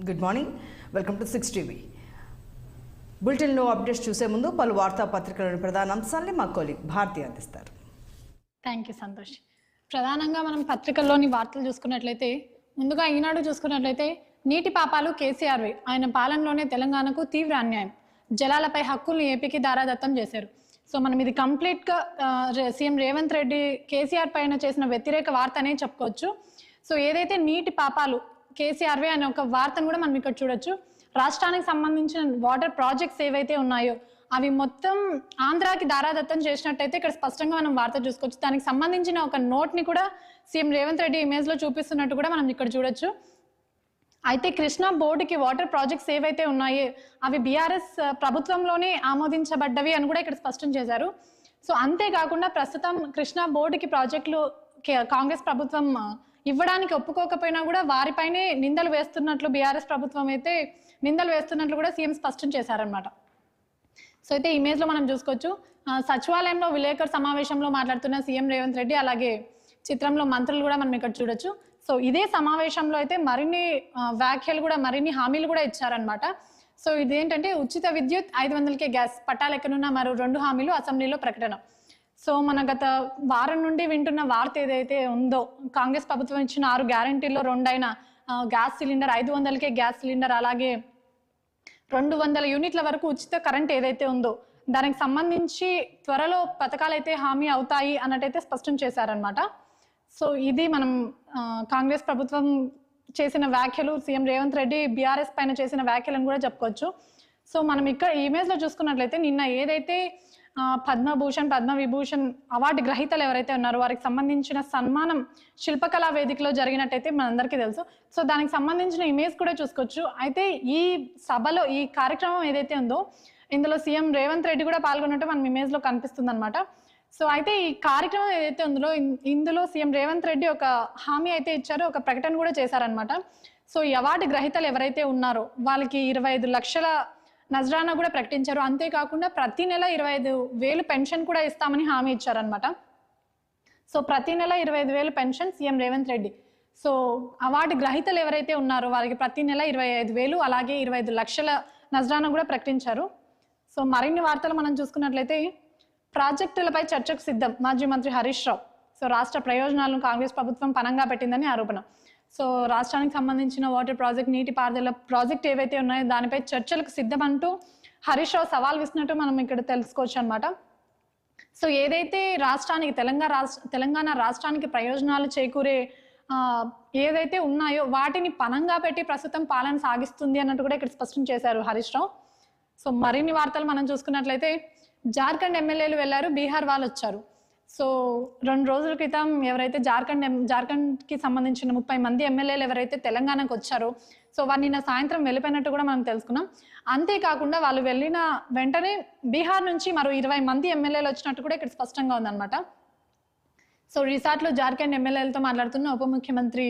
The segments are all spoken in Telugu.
Good morning, welcome to 6 TV. బులెటిన్లో అప్డేట్స్ చూసే ముందు పలు వార్తాపత్రికలోని ప్రధాన అంశాలని మా కొలీగ్ భారతి అందిస్తారు. Thank you Santosh. ప్రధానంగా మనం పత్రికల్లోని వార్తలు చూసుకున్నట్లయితే ముందుగా ఈనాడు చూసుకున్నట్లయితే నీటి పాపాలు కేసీఆర్వి, ఆయన పాలనలోనే తెలంగాణకు తీవ్ర అన్యాయం, జలాలపై హక్కుల్ని ఏపీకి దారాదత్తం చేశారు. సో మనం ఇది కంప్లీట్గా సీఎం రేవంత్ రెడ్డి కేసీఆర్ పైన చేసిన వ్యతిరేక వార్త అనే చెప్పుకోవచ్చు. సో ఏదైతే నీటి పాపాలు కేసీఆర్వి అనే ఒక వార్తను కూడా మనం ఇక్కడ చూడొచ్చు. రాష్ట్రానికి సంబంధించిన వాటర్ ప్రాజెక్ట్స్ ఏవైతే ఉన్నాయో అవి మొత్తం ఆంధ్రాకి దారాదత్తం చేసినట్టయితే ఇక్కడ స్పష్టంగా మనం వార్త చూసుకోవచ్చు. దానికి సంబంధించిన ఒక నోట్ని కూడా సీఎం రేవంత్ రెడ్డి ఇమేజ్లో చూపిస్తున్నట్టు కూడా మనం ఇక్కడ చూడొచ్చు. అయితే కృష్ణా బోర్డుకి వాటర్ ప్రాజెక్ట్స్ ఏవైతే ఉన్నాయో అవి బీఆర్ఎస్ ప్రభుత్వంలోనే ఆమోదించబడ్డవి అని కూడా ఇక్కడ స్పష్టం చేశారు. సో అంతేకాకుండా ప్రస్తుతం కృష్ణా బోర్డుకి ప్రాజెక్టులు కాంగ్రెస్ ప్రభుత్వం ఇవ్వడానికి ఒప్పుకోకపోయినా కూడా వారిపైనే నిందలు వేస్తున్నట్లు బీఆర్ఎస్ ప్రభుత్వం అయితే నిందలు వేస్తున్నట్లు కూడా సీఎం స్పష్టం చేశారనమాట. సో అయితే ఇమేజ్లో మనం చూసుకోవచ్చు. సచివాలయంలో విలేకరు సమావేశంలో మాట్లాడుతున్న సీఎం రేవంత్ రెడ్డి, అలాగే చిత్రంలో మంత్రులు కూడా మనం ఇక్కడ చూడొచ్చు. సో ఇదే సమావేశంలో అయితే మరిన్ని వ్యాఖ్యలు కూడా మరిన్ని హామీలు కూడా ఇచ్చారనమాట. సో ఇదేంటంటే ఉచిత విద్యుత్ 500కే గ్యాస్ పట్టాలెక్కనున్న మరో 2 హామీలు అసెంబ్లీలో ప్రకటన. సో మన గత వారం నుండి వింటున్న వార్త ఏదైతే ఉందో, కాంగ్రెస్ ప్రభుత్వం ఇచ్చిన 6 గ్యారంటీల్లో 2 అయిన గ్యాస్ సిలిండర్ 500కే గ్యాస్ సిలిండర్, అలాగే 200 యూనిట్ల వరకు ఉచిత కరెంట్ ఏదైతే ఉందో దానికి సంబంధించి త్వరలో పథకాలు అయితే హామీ అవుతాయి అన్నట్టయితే స్పష్టం చేశారనమాట. సో ఇది మనం కాంగ్రెస్ ప్రభుత్వం చేసిన వ్యాఖ్యలు, సీఎం రేవంత్ రెడ్డి బీఆర్ఎస్ పైన చేసిన వ్యాఖ్యలను కూడా చెప్పుకోవచ్చు. సో మనం ఇక్కడ ఇమేజ్లో చూసుకున్నట్లయితే నిన్న ఏదైతే పద్మభూషణ్ పద్మవిభూషణ్ అవార్డు గ్రహీతలు ఎవరైతే ఉన్నారో వారికి సంబంధించిన సన్మానం శిల్పకళా వేదికలో జరిగినట్టయితే మనందరికీ తెలుసు. సో దానికి సంబంధించిన ఇమేజ్ కూడా చూసుకోవచ్చు. అయితే ఈ సభలో ఈ కార్యక్రమం ఏదైతే ఉందో ఇందులో సీఎం రేవంత్ రెడ్డి కూడా పాల్గొన్నట్టు మనం ఇమేజ్లో కనిపిస్తుంది అనమాట. సో అయితే ఈ కార్యక్రమం ఏదైతే ఉందో ఇందులో సీఎం రేవంత్ రెడ్డి ఒక హామీ అయితే ఇచ్చారో, ఒక ప్రకటన కూడా చేశారనమాట. సో ఈ అవార్డు గ్రహీతలు ఎవరైతే ఉన్నారో వాళ్ళకి 25 లక్షల నజరానా కూడా ప్రకటించారు. అంతేకాకుండా ప్రతి నెల 25,000 పెన్షన్ కూడా ఇస్తామని హామీ ఇచ్చారనమాట. సో ప్రతి నెల 25,000 pension CM Revanth Reddy. So award గ్రహీతలు ఎవరైతే ఉన్నారో వారికి ప్రతి నెల 25,000 అలాగే 25 లక్షల నజరానా కూడా ప్రకటించారు. సో మరిన్ని వార్తలు మనం చూసుకున్నట్లయితే ప్రాజెక్టులపై చర్చకు సిద్ధం మాజీ మంత్రి హరీష్ రావు. సో రాష్ట్ర ప్రయోజనాలను కాంగ్రెస్ ప్రభుత్వం పనంగా పెట్టిందని ఆరోపణ. సో రాష్ట్రానికి సంబంధించిన వాటర్ ప్రాజెక్ట్, నీటిపారుదల ప్రాజెక్ట్ ఏవైతే ఉన్నాయో దానిపై చర్చలకు సిద్ధమంటూ హరీష్ రావు సవాల్ విసినట్టు మనం ఇక్కడ తెలుసుకోవచ్చు అనమాట. సో ఏదైతే రాష్ట్రానికి తెలంగాణ రాష్ట్రానికి ప్రయోజనాలు చేకూరే ఏదైతే ఉన్నాయో వాటిని పనంగా పెట్టి ప్రస్తుతం పాలన సాగిస్తుంది అన్నట్టు కూడా ఇక్కడ స్పష్టం చేశారు హరీష్ రావు. సో మరిన్ని వార్తలు మనం చూసుకున్నట్లయితే జార్ఖండ్ ఎమ్మెల్యేలు వెళ్ళారు, బీహార్ వాళ్ళు వచ్చారు. సో 2 రోజుల క్రితం ఎవరైతే జార్ఖండ్కి సంబంధించిన 30 మంది ఎమ్మెల్యేలు ఎవరైతే తెలంగాణకు వచ్చారో సో వారు నిన్న సాయంత్రం వెళ్ళిపోయినట్టు కూడా మనం తెలుసుకున్నాం. అంతేకాకుండా వాళ్ళు వెళ్ళిన వెంటనే బీహార్ నుంచి మరో 20 మంది ఎమ్మెల్యేలు వచ్చినట్టు కూడా ఇక్కడ స్పష్టంగా ఉందన్నమాట. సో రిసార్ట్లో జార్ఖండ్ ఎమ్మెల్యేలతో మాట్లాడుతున్న ఉప ముఖ్యమంత్రి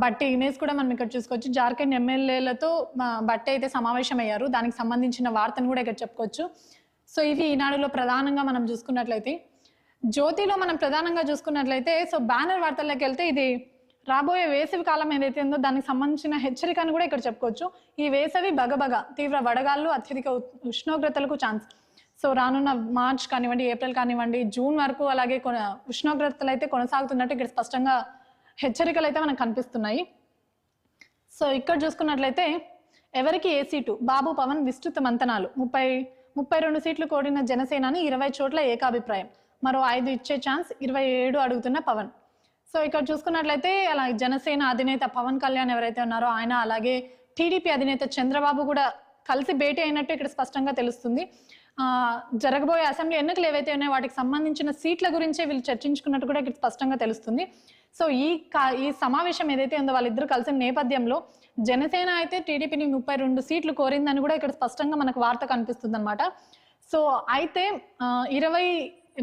బట్టి ఇమేజ్ కూడా మనం ఇక్కడ చూసుకోవచ్చు. జార్ఖండ్ ఎమ్మెల్యేలతో బట్టి అయితే సమావేశం అయ్యారు. దానికి సంబంధించిన వార్తను కూడా ఇక్కడ చెప్పుకోవచ్చు. సో ఇవి ఈనాడులో ప్రధానంగా మనం చూసుకున్నట్లయితే, జ్యోతిలో మనం ప్రధానంగా చూసుకున్నట్లయితే సో బ్యానర్ వార్తల్లోకి వెళ్తే ఇది రాబోయే వేసవి కాలం ఏదైతే ఉందో దానికి సంబంధించిన హెచ్చరికను కూడా ఇక్కడ చెప్పుకోవచ్చు. ఈ వేసవి బగబగ తీవ్ర వడగాళ్ళు, అత్యధిక ఉష్ణోగ్రతలకు ఛాన్స్. సో రానున్న మార్చ్ కానివ్వండి, ఏప్రిల్ కానివ్వండి, జూన్ వరకు అలాగే ఉష్ణోగ్రతలు అయితే కొనసాగుతున్నట్టు ఇక్కడ స్పష్టంగా హెచ్చరికలు అయితే మనకు కనిపిస్తున్నాయి. సో ఇక్కడ చూసుకున్నట్లయితే ఎవరికి ఏ సీటు, బాబు పవన్ విస్తృత మంతనాలు, 32 సీట్లు కోరిన జనసేనని 20 చోట్ల ఏకాభిప్రాయం, మరో 5 ఇచ్చే ఛాన్స్, 27 అడుగుతున్న పవన్. సో ఇక్కడ చూసుకున్నట్లయితే అలా జనసేన అధినేత పవన్ కళ్యాణ్ ఎవరైతే ఉన్నారో ఆయన, అలాగే టీడీపీ అధినేత చంద్రబాబు కూడా కలిసి భేటీ అయినట్టు ఇక్కడ స్పష్టంగా తెలుస్తుంది. జరగబోయే అసెంబ్లీ ఎన్నికలు ఏవైతే ఉన్నాయో వాటికి సంబంధించిన సీట్ల గురించే వీళ్ళు చర్చించుకున్నట్టు కూడా ఇక్కడ స్పష్టంగా తెలుస్తుంది. సో ఈ సమావేశం ఏదైతే ఉందో వాళ్ళిద్దరూ కలిసిన నేపథ్యంలో జనసేన అయితే టీడీపీని 32 సీట్లు కోరిందని కూడా ఇక్కడ స్పష్టంగా మనకు వార్త కనిపిస్తుంది అనమాట. సో అయితే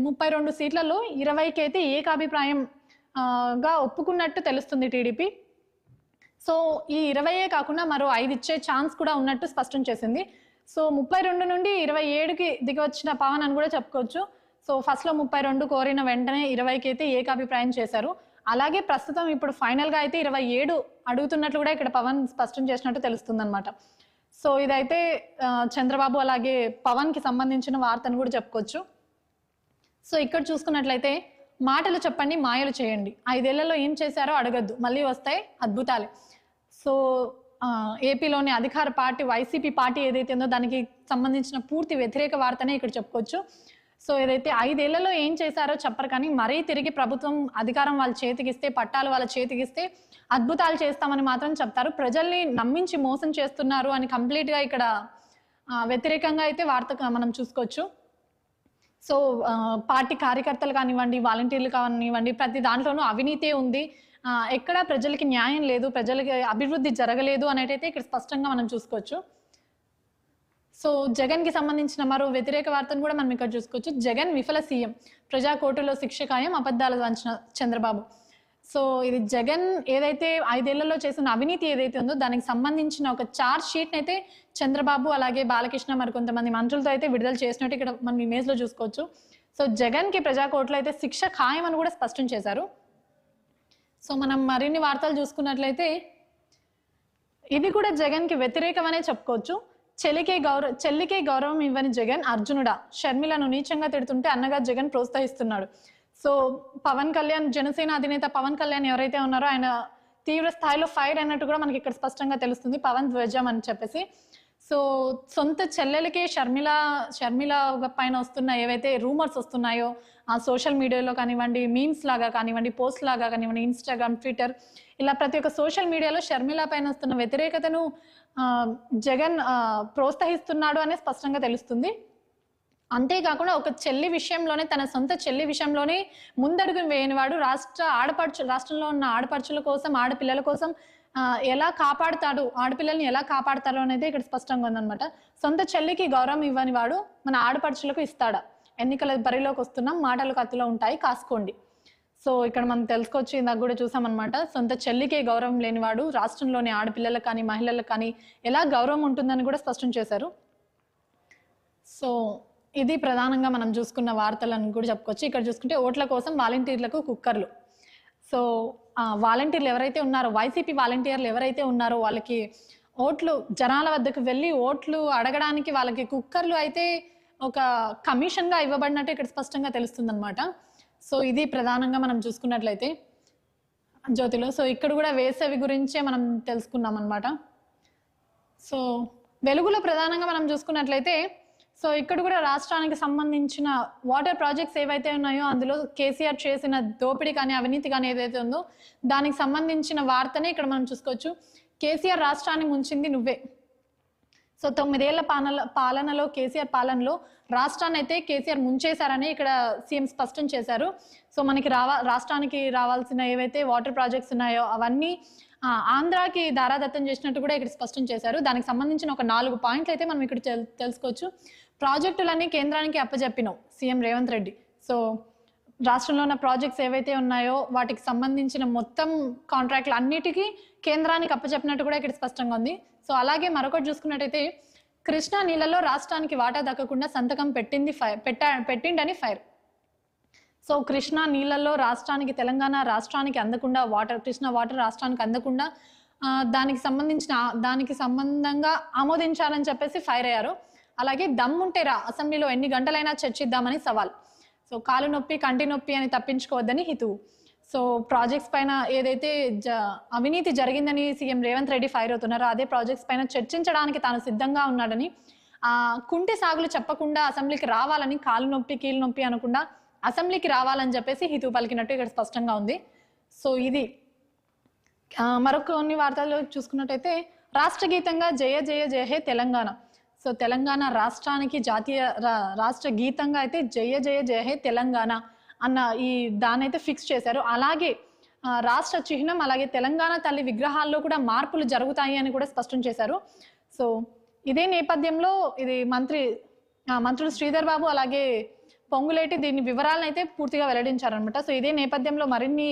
32 సీట్లలో 20కి అయితే ఏకాభిప్రాయంగా ఒప్పుకున్నట్టు తెలుస్తుంది టీడీపీ. సో ఈ 20 కాకుండా మరో 5 ఇచ్చే ఛాన్స్ కూడా ఉన్నట్టు స్పష్టం చేసింది. సో 32 నుండి 27కి దిగి వచ్చిన పవన్ అని కూడా చెప్పుకోవచ్చు. సో ఫస్ట్లో 32 కోరిన వెంటనే 20కి అయితే ఏకాభిప్రాయం చేశారు. అలాగే ప్రస్తుతం ఇప్పుడు ఫైనల్గా అయితే 27 అడుగుతున్నట్లు కూడా ఇక్కడ పవన్ స్పష్టం చేసినట్టు తెలుస్తుంది అనమాట. సో ఇదైతే చంద్రబాబు అలాగే పవన్కి సంబంధించిన వార్తను కూడా చెప్పుకోవచ్చు. సో ఇక్కడ చూసుకున్నట్లయితే మాటలు చెప్పండి, మాయలు చేయండి, 5 ఏళ్లలో ఏం చేశారో అడగద్దు, మళ్ళీ వస్తాయి అద్భుతాలే. సో ఏపీలోని అధికార పార్టీ వైసీపీ పార్టీ ఏదైతే ఉందో దానికి సంబంధించిన పూర్తి వ్యతిరేక వార్తనే ఇక్కడ చెప్పుకోవచ్చు. సో ఏదైతే 5 ఏళ్లలో ఏం చేశారో చెప్పరు, కానీ మరీ తిరిగి ప్రభుత్వం అధికారం వాళ్ళ చేతికిస్తే, పట్టాలు వాళ్ళ చేతికిస్తే అద్భుతాలు చేస్తామని మాత్రం చెప్తారు. ప్రజల్ని నమ్మించి మోసం చేస్తున్నారు అని కంప్లీట్గా ఇక్కడ వ్యతిరేకంగా అయితే వార్త మనం చూసుకోవచ్చు. సో పార్టీ కార్యకర్తలు కానివ్వండి, వాలంటీర్లు కానివ్వండి, ప్రతి దాంట్లోనూ అవినీతే ఉంది, ఎక్కడా ప్రజలకి న్యాయం లేదు, ప్రజలకి అభివృద్ధి జరగలేదు అనేటైతే ఇక్కడ స్పష్టంగా మనం చూసుకోవచ్చు. సో జగన్కి సంబంధించిన మరో వ్యతిరేక వార్తను కూడా మనం ఇక్కడ చూసుకోవచ్చు. జగన్ విఫల సీఎం, ప్రజా కోర్టులో శిక్ష ఖాయం, అబద్ధాలు వంచిన చంద్రబాబు. సో ఇది జగన్ ఏదైతే 5 ఏళ్లలో చేసిన అవినీతి ఏదైతే ఉందో దానికి సంబంధించిన ఒక చార్జ్ షీట్ని అయితే చంద్రబాబు అలాగే బాలకృష్ణ మరికొంతమంది మంత్రులతో అయితే విడుదల చేసినట్టు ఇక్కడ మనం ఇమేజ్లో చూసుకోవచ్చు. సో జగన్కి ప్రజా కోర్టులో అయితే శిక్ష ఖాయం అని కూడా స్పష్టం చేశారు. సో మనం మరిన్ని వార్తలు చూసుకున్నట్లయితే ఇది కూడా జగన్కి వ్యతిరేకమనే చెప్పుకోవచ్చు. చెల్లికే గౌరవం ఇవ్వని జగన్ అర్జునుడా, షర్మిలను నీచంగా తిడుతుంటే అన్నగా జగన్ ప్రోత్సహిస్తున్నాడు. సో పవన్ కళ్యాణ్, జనసేన అధినేత పవన్ కళ్యాణ్ ఎవరైతే ఉన్నారో ఆయన తీవ్ర స్థాయిలో ఫైర్ అన్నట్టు కూడా మనకి ఇక్కడ స్పష్టంగా తెలుస్తుంది, పవన్ ధ్వజం అని చెప్పేసి. సో సొంత చెల్లెలకే షర్మిల పైన వస్తున్న ఏవైతే రూమర్స్ వస్తున్నాయో ఆ సోషల్ మీడియాలో కానివ్వండి, మీమ్స్ లాగా కానివ్వండి, పోస్ట్ లాగా కానివ్వండి, ఇన్స్టాగ్రామ్, ట్విట్టర్, ఇలా ప్రతి ఒక్క సోషల్ మీడియాలో షర్మిల పైన వస్తున్న వ్యతిరేకతను జగన్ ప్రోత్సహిస్తున్నాడు అనే స్పష్టంగా తెలుస్తుంది. అంతేకాకుండా ఒక చెల్లి విషయంలోనే, తన సొంత చెల్లి విషయంలోనే ముందడుగు వేయనివాడు రాష్ట్రంలో ఉన్న ఆడపడుచుల కోసం, ఆడపిల్లల కోసం ఎలా కాపాడుతాడు, ఆడపిల్లల్ని ఎలా కాపాడతాడు అనేది ఇక్కడ స్పష్టంగా ఉందన్నమాట. సొంత చెల్లికి గౌరవం ఇవ్వని వాడు మన ఆడపడుచులకు ఇస్తాడా, ఎన్నికల బరిలోకి వస్తున్నాం, మాటలు కత్తిలో ఉంటాయి, కాసుకోండి. సో ఇక్కడ మనం తెలుసుకోవచ్చు, ఇందాక కూడా చూసామన్నమాట, సొంత చెల్లికే గౌరవం లేనివాడు రాష్ట్రంలోని ఆడపిల్లలకు కానీ మహిళలకు కానీ ఎలా గౌరవం ఉంటుందని కూడా స్పష్టం చేశారు. సో ఇది ప్రధానంగా మనం చూసుకున్న వార్తలను కూడా చెప్పుకోవచ్చు. ఇక్కడ చూసుకుంటే ఓట్ల కోసం వాలంటీర్లకు కుక్కర్లు. సో వాలంటీర్లు ఎవరైతే ఉన్నారో, వైసీపీ వాలంటీర్లు ఎవరైతే ఉన్నారో వాళ్ళకి ఓట్లు జనాల వద్దకు వెళ్ళి ఓట్లు అడగడానికి వాళ్ళకి కుక్కర్లు అయితే ఒక కమిషన్గా ఇవ్వబడినట్టు ఇక్కడ స్పష్టంగా తెలుస్తుంది అనమాట. సో ఇది ప్రధానంగా మనం చూసుకున్నట్లయితే జ్యోతిలో. సో ఇక్కడ కూడా వేసవి గురించే మనం తెలుసుకున్నాం అనమాట. సో వెలుగులో ప్రధానంగా మనం చూసుకున్నట్లయితే సో ఇక్కడ కూడా రాష్ట్రానికి సంబంధించిన వాటర్ ప్రాజెక్ట్స్ ఏవైతే ఉన్నాయో అందులో కేసీఆర్ చేసిన దోపిడీ కానీ అవినీతి కానీ ఏదైతే ఉందో దానికి సంబంధించిన వార్తనే ఇక్కడ మనం చూసుకోవచ్చు. కేసీఆర్ రాష్ట్రాన్ని ముంచింది నువ్వే. సో 9 ఏళ్ల పాలనలో కేసీఆర్ పాలనలో రాష్ట్రాన్ని అయితే కేసీఆర్ ముంచేశారని ఇక్కడ సీఎం స్పష్టం చేశారు. సో మనకి రాష్ట్రానికి రావాల్సిన ఏవైతే వాటర్ ప్రాజెక్ట్స్ ఉన్నాయో అవన్నీ ఆంధ్రాకి దారాదత్తం చేసినట్టు కూడా ఇక్కడ స్పష్టం చేశారు. దానికి సంబంధించిన ఒక 4 పాయింట్లు అయితే మనం ఇక్కడ తెలుసుకోవచ్చు. ప్రాజెక్టులన్నీ కేంద్రానికి అప్పచెప్పినాం సీఎం రేవంత్ రెడ్డి. సో రాష్ట్రంలో ఉన్న ప్రాజెక్ట్స్ ఏవైతే ఉన్నాయో వాటికి సంబంధించిన మొత్తం కాంట్రాక్ట్లు అన్నిటికీ కేంద్రానికి అప్పచెప్పినట్టు కూడా ఇక్కడ స్పష్టంగా ఉంది. సో అలాగే మరొకటి చూసుకున్నట్టయితే కృష్ణా నీళ్ళలో రాష్ట్రానికి వాటా దక్కకుండా సంతకం పెట్టిండని ఫైర్. సో కృష్ణా నీళ్ళల్లో రాష్ట్రానికి, తెలంగాణ రాష్ట్రానికి అందకుండా, కృష్ణా వాటర్ రాష్ట్రానికి అందకుండా దానికి సంబంధంగా ఆమోదించాలని చెప్పేసి ఫైర్ అయ్యారు. అలాగే దమ్ముంటే అసెంబ్లీలో ఎన్ని గంటలైనా చర్చిద్దామని సవాల్. సో కాలు నొప్పి కంటి నొప్పి అని తప్పించుకోవద్దని హితువు. సో ప్రాజెక్ట్స్ పైన ఏదైతే అవినీతి జరిగిందని సీఎం రేవంత్ రెడ్డి ఫైర్ అవుతున్నారో అదే ప్రాజెక్ట్స్ పైన చర్చించడానికి తాను సిద్ధంగా ఉన్నాడని, కుంటి సాగులు చెప్పకుండా అసెంబ్లీకి రావాలని, కాలు నొప్పి కీలు నొప్పి అనకుండా అసెంబ్లీకి రావాలని చెప్పేసి హితువు పలికినట్టు ఇక్కడ స్పష్టంగా ఉంది. సో ఇది మరొన్ని వార్తలు చూసుకున్నట్టయితే రాష్ట్ర గీతంగా జయ జయ జయ హే తెలంగాణ. సో తెలంగాణ రాష్ట్రానికి జాతీయ రాష్ట్ర గీతంగా అయితే జయ జయ జయ హే తెలంగాణ అన్న దానైతే ఫిక్స్ చేశారు. అలాగే రాష్ట్ర చిహ్నం అలాగే తెలంగాణ తల్లి విగ్రహాల్లో కూడా మార్పులు జరుగుతాయి అని కూడా స్పష్టం చేశారు. సో ఇదే నేపథ్యంలో ఇది మంత్రులు శ్రీధర్ బాబు అలాగే పొంగులేటి దీని వివరాలను అయితే పూర్తిగా వెల్లడించారనమాట. సో ఇదే నేపథ్యంలో మరిన్ని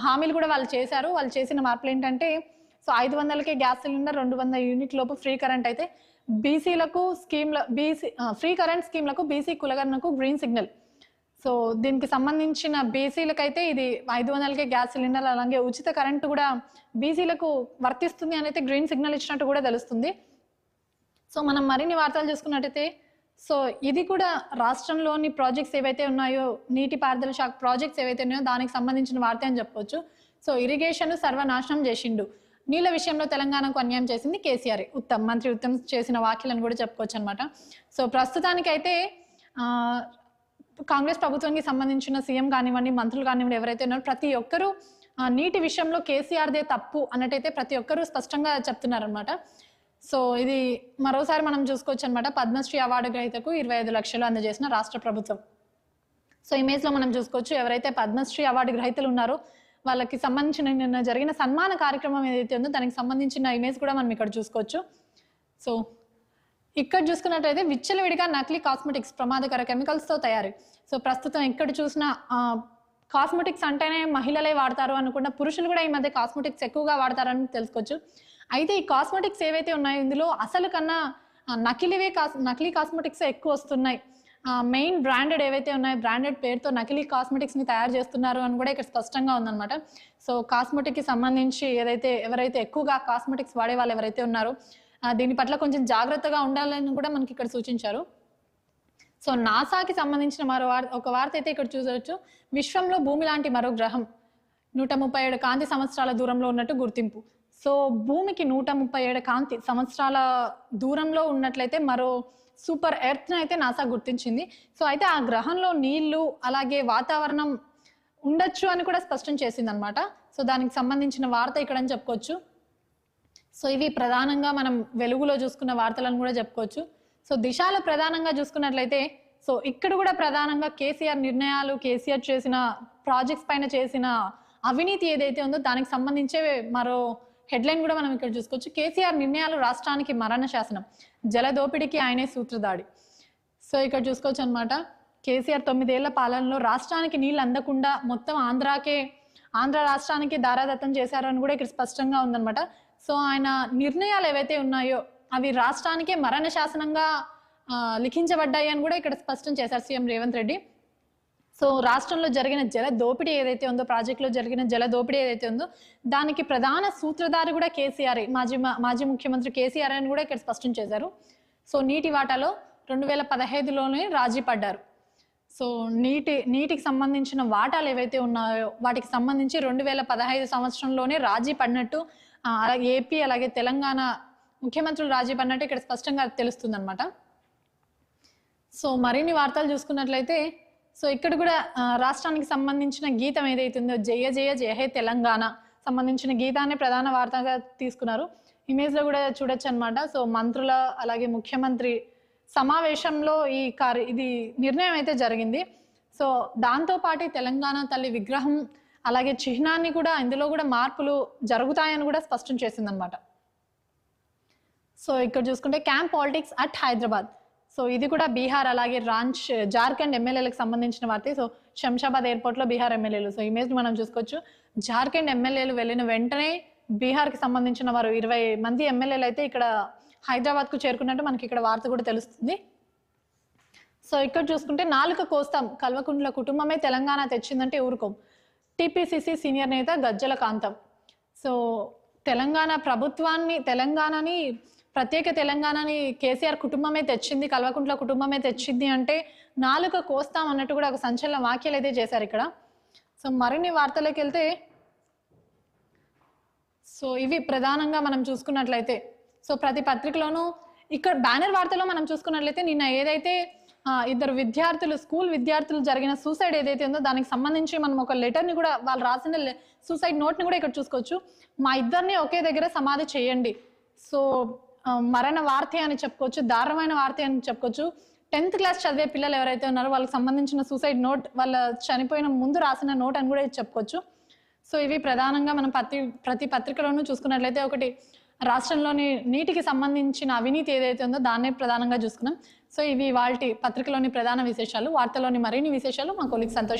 హామీలు కూడా వాళ్ళు చేశారు. వాళ్ళు చేసిన మార్పులు ఏంటంటే సో 500కే గ్యాస్ సిలిండర్, 200 యూనిట్ లోపు ఫ్రీ కరెంట్ అయితే బీసీలకు ఫ్రీ కరెంట్ స్కీమ్లకు బీసీ కులగణకు గ్రీన్ సిగ్నల్. సో దీనికి సంబంధించిన బీసీలకైతే ఇది 500కే గ్యాస్ సిలిండర్, అలాగే ఉచిత కరెంటు కూడా బీసీలకు వర్తిస్తుంది అని అయితే గ్రీన్ సిగ్నల్ ఇచ్చినట్టు కూడా తెలుస్తుంది. సో మనం మరిన్ని వార్తలు చూసుకున్నట్టయితే, సో ఇది కూడా రాష్ట్రంలోని ప్రాజెక్ట్స్ ఏవైతే ఉన్నాయో, నీటిపారుదల శాఖ ప్రాజెక్ట్స్ ఏవైతే ఉన్నాయో దానికి సంబంధించిన వార్త అని చెప్పొచ్చు. సో ఇరిగేషన్ సర్వనాశనం చేసిండు, నీళ్ళ విషయంలో తెలంగాణకు అన్యాయం చేసింది కేసీఆర్, మంత్రి ఉత్తమ్ చేసిన వ్యాఖ్యలను కూడా చెప్పుకోవచ్చు అనమాట. సో ప్రస్తుతానికైతే కాంగ్రెస్ ప్రభుత్వానికి సంబంధించిన సీఎం కానివ్వండి, మంత్రులు కానివ్వండి, ఎవరైతే ఉన్నారో ప్రతి ఒక్కరూ నీటి విషయంలో కేసీఆర్దే తప్పు అన్నట్టయితే ప్రతి ఒక్కరూ స్పష్టంగా చెప్తున్నారనమాట. సో ఇది మరోసారి మనం చూసుకోవచ్చు అనమాట. పద్మశ్రీ అవార్డు గ్రహీతకు 25 లక్షలు అందజేసిన రాష్ట్ర ప్రభుత్వం. సో ఇమేజ్లో మనం చూసుకోవచ్చు ఎవరైతే పద్మశ్రీ అవార్డు గ్రహీతలు ఉన్నారో వాళ్ళకి సంబంధించిన నిన్న జరిగిన సన్మాన కార్యక్రమం ఏదైతే ఉందో దానికి సంబంధించిన ఇమేజ్ కూడా మనం ఇక్కడ చూసుకోవచ్చు. సో ఇక్కడ చూసుకున్నట్టయితే విచ్చలవిడిగా నకిలీ కాస్మెటిక్స్ ప్రమాదకర కెమికల్స్తో తయారు. సో ప్రస్తుతం ఎక్కడ చూసినా కాస్మెటిక్స్ అంటేనే మహిళలే వాడతారు అనుకున్న పురుషులు కూడా ఈ మధ్య కాస్మెటిక్స్ ఎక్కువగా వాడతారని తెలుసుకోవచ్చు. అయితే ఈ కాస్మెటిక్స్ ఏవైతే ఉన్నాయో ఇందులో అసలు కన్నా నకిలీ కాస్మెటిక్స్ ఎక్కువ వస్తున్నాయి. మెయిన్ బ్రాండెడ్ ఏవైతే ఉన్నాయో బ్రాండెడ్ పేరుతో నకిలీ కాస్మెటిక్స్ని తయారు చేస్తున్నారు అని కూడా ఇక్కడ స్పష్టంగా ఉందన్నమాట. సో కాస్మెటిక్కి సంబంధించి ఎవరైతే ఎక్కువగా కాస్మెటిక్స్ వాడే వాళ్ళు ఎవరైతే ఉన్నారో దీని పట్ల కొంచెం జాగ్రత్తగా ఉండాలని కూడా మనకి ఇక్కడ సూచించారు. సో నాసాకి సంబంధించిన ఒక వార్త అయితే ఇక్కడ చూసవచ్చు. విశ్వంలో భూమి లాంటి మరో గ్రహం 137 కాంతి సంవత్సరాల దూరంలో ఉన్నట్టు గుర్తింపు. సో భూమికి 137 కాంతి సంవత్సరాల దూరంలో ఉన్నట్లయితే మరో సూపర్ ఎర్త్ని అయితే నాసా గుర్తించింది. సో అయితే ఆ గ్రహంలో నీళ్లు అలాగే వాతావరణం ఉండొచ్చు అని కూడా స్పష్టం చేసింది అనమాట. సో దానికి సంబంధించిన వార్త ఇక్కడ అని చెప్పుకోవచ్చు. సో ఇవి ప్రధానంగా మనం వెలుగులో చూసుకున్న వార్తలను కూడా చెప్పుకోవచ్చు. సో దిశలో ప్రధానంగా చూసుకున్నట్లయితే సో ఇక్కడ కూడా ప్రధానంగా కేసీఆర్ నిర్ణయాలు, కేసీఆర్ చేసిన ప్రాజెక్ట్స్ పైన చేసిన అవినీతి ఏదైతే ఉందో దానికి సంబంధించే మరో హెడ్లైన్ కూడా మనం ఇక్కడ చూసుకోవచ్చు. కేసీఆర్ నిర్ణయాలు రాష్ట్రానికి మరణ శాసనం, జల దోపిడీకి ఆయనే సూత్రధాడి. సో ఇక్కడ చూసుకోవచ్చు అనమాట. కేసీఆర్ 9 ఏళ్ల పాలనలో రాష్ట్రానికి నీళ్ళు అందకుండా మొత్తం ఆంధ్ర రాష్ట్రానికి దారాదత్తం చేశారు అని కూడా ఇక్కడ స్పష్టంగా ఉందన్నమాట. సో ఆయన నిర్ణయాలు ఏవైతే ఉన్నాయో అవి రాష్ట్రానికే మరణ శాసనంగా లిఖించబడ్డాయి అని కూడా ఇక్కడ స్పష్టం చేశారు సీఎం రేవంత్ రెడ్డి. సో రాష్ట్రంలో జరిగిన జల దోపిడీ ఏదైతే ఉందో, ప్రాజెక్టులో జరిగిన జల దోపిడీ ఏదైతే ఉందో దానికి ప్రధాన సూత్రధారి కూడా కేసీఆర్, మాజీ ముఖ్యమంత్రి కేసీఆర్ అని కూడా ఇక్కడ స్పష్టం చేశారు. సో నీటి వాటాలో 2015లోనే రాజీ పడ్డారు. సో నీటికి సంబంధించిన వాటాలు ఏవైతే ఉన్నాయో వాటికి సంబంధించి 2015 సంవత్సరంలోనే రాజీ పడినట్టు అలాగే ఏపీ అలాగే తెలంగాణ ముఖ్యమంత్రులు రాజీ పడినట్టు ఇక్కడ స్పష్టంగా తెలుస్తుంది అనమాట. సో మరిన్ని వార్తలు చూసుకున్నట్లయితే సో ఇక్కడ కూడా రాష్ట్రానికి సంబంధించిన గీతం ఏదైతే ఉందో జయ జయ జయ హే తెలంగాణ సంబంధించిన గీతాన్ని ప్రధాన వార్తగా తీసుకున్నారు. ఇమేజ్లో కూడా చూడొచ్చు అనమాట. సో మంత్రుల అలాగే ముఖ్యమంత్రి సమావేశంలో ఇది నిర్ణయం అయితే జరిగింది. సో దాంతోపాటు తెలంగాణ తల్లి విగ్రహం అలాగే చిహ్నాన్ని కూడా ఇందులో కూడా మార్పులు జరుగుతాయని కూడా స్పష్టం చేసిందనమాట. సో ఇక్కడ చూసుకుంటే camp politics at Hyderabad. So ఇది కూడా బీహార్ అలాగే జార్ఖండ్ ఎమ్మెల్యేలకు సంబంధించిన వార్త. సో శంషాబాద్ ఎయిర్పోర్ట్లో బీహార్ ఎమ్మెల్యేలు. సో ఇమేజ్ మనం చూసుకోవచ్చు. జార్ఖండ్ ఎమ్మెల్యేలు వెళ్ళిన వెంటనే బీహార్కి సంబంధించిన వారు 20 మంది ఎమ్మెల్యేలు అయితే ఇక్కడ హైదరాబాద్కు చేరుకున్నట్టు మనకి ఇక్కడ వార్త కూడా తెలుస్తుంది. సో ఇక్కడ చూసుకుంటే నాలుక కోస్తాం, కల్వకుంట్ల కుటుంబమే తెలంగాణ తెచ్చిందంటే ఊరుకోం, టీపీసీసీ సీనియర్ నేత గజ్జల కాంతం. సో తెలంగాణని ప్రత్యేక తెలంగాణని కేసీఆర్ కుటుంబమే తెచ్చింది, కల్వకుంట్ల కుటుంబమే తెచ్చింది అంటే నాలుక కోస్తాం అన్నట్టు కూడా ఒక సంచలన వ్యాఖ్యలు అయితే చేశారు ఇక్కడ. సో మరిన్ని వార్తలకు వెళ్తే సో ఇవి ప్రధానంగా మనం చూసుకున్నట్లయితే సో ప్రతి పత్రికలోనూ ఇక్కడ బ్యానర్ వార్తలో మనం చూసుకున్నట్లయితే నిన్న ఏదైతే 2 స్కూల్ విద్యార్థులు జరిగిన సూసైడ్ ఏదైతే ఉందో దానికి సంబంధించి మనం ఒక లెటర్ని కూడా వాళ్ళు రాసిన సూసైడ్ నోట్ని కూడా ఇక్కడ చూసుకోవచ్చు. మా ఇద్దరిని ఒకే దగ్గర సమాధి చేయండి. సో మరణ వార్తే అని చెప్పుకోవచ్చు, దారుణమైన వార్తే అని చెప్పుకోవచ్చు. 10th క్లాస్ చదివే పిల్లలు ఎవరైతే ఉన్నారో వాళ్ళకి సంబంధించిన సూసైడ్ నోట్, వాళ్ళ చనిపోయిన ముందు రాసిన నోట్ అని కూడా చెప్పుకోవచ్చు. సో ఇవి ప్రధానంగా మనం ప్రతి పత్రికలోనూ చూసుకున్నట్లయితే ఒకటి రాష్ట్రంలోని నీటికి సంబంధించిన అవినీతి ఏదైతే ఉందో దాన్నే ప్రధానంగా చూసుకున్నాం. సో ఇవి వాటి పత్రికలోని ప్రధాన విశేషాలు. వార్తలోని మరిన్ని విశేషాలు మా కొలీగ్ సంతోష్